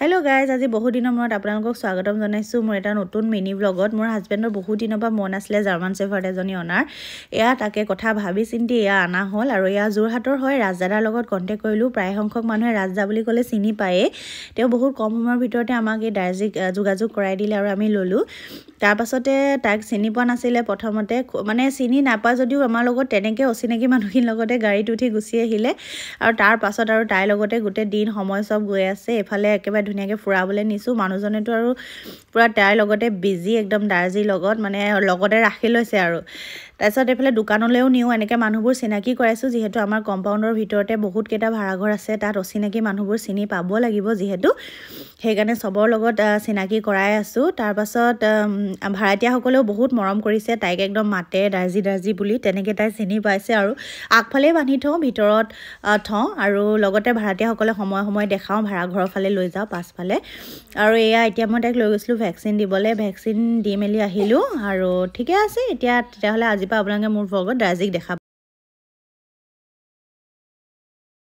hello guys আজি বহু দিনৰ মূৰত আপোনালোকক স্বাগতম জনাইছো মোৰ এটা নতুন মিনি ব্লগত মোৰ হাজবেণ্ডৰ বহু দিনৰ পৰা মন আছিল জাৰ্মান শেফাৰ্ড এজনী অনাৰ এয়া তাকে কথা ভাবি চিন্তি এয়া আনা হল আৰু এয়া যোৰহাটৰ হয় ৰাজদাদাৰ লগত কন্টেক্ট কৰিলো প্ৰায় সংখ্যক মানুহে ৰাজদা বুলি ক'লে চিনি পায়ে তেও বহুত কম সময়ৰ ভিতৰতে আমাক এই ডাইৰেক্ট যোগাযোগ কৰাই দিলে আৰু আমি ললো তাৰ পাছতে তাক চিনি পোৱা নাছিলে প্ৰথমতে মানে চিনি নাপা যদিও আমাৰ লগত তেনেকৈ অচিনাকি মানুহখিন লগতে গাড়ীত উঠি গুচি আহিলে আৰু তাৰ পাছত আৰু তাইৰ লগতে গোটেই দিন সময় সব গৈ আছে এফালে একেবাৰে ধুনিয়াকে ফুৰাবলৈ নিছো মানুহজনেটো আৰু পুৰা তাইৰ লগতে বিজি একদম দাৰ্জিৰ লগত মানে লগতে ৰাখি লৈছে আৰু তাৰপিছত এফালে দোকানলৈও নিও এনেকৈ মানুহবোৰ চিনাকি কৰাইছো যিহেতু আমাৰ কম্পাউণ্ডৰ ভিতৰতে বহুত কেইটা ভাড়াঘৰ আছে তাত অচিনাকি মানুহবোৰ চিনি পাব লাগিব যিহেতু সেইকাৰণে সবৰ লগত চিনাকি কৰাই আছো তাৰ পাছত ভাড়াতীয়াসকলেও বহুত মৰম কৰিছে তাইক একদম মাতে দাৰ্জি বুলি তেনেকৈ তাই চিনি পাইছে আৰু আগফালে বান্ধি থওঁ ভিতৰত থওঁ আৰু লগতে ভাড়াতীয়াসকলে সময় দেখাওঁ ভাড়া ঘৰৰ ফালে লৈ যাওঁ পাছফালে আৰু এয়া এতিয়া মই তাইক লৈ গৈছিলোঁ ভেকচিন দিবলৈ ভেকচিন দি মেলি আহিলোঁ আৰু ঠিকে আছে এতিয়া তেতিয়াহ'লে আজিৰ পৰা আপোনালোকে মোৰ ব্লগত দাৰ্জিক দেখা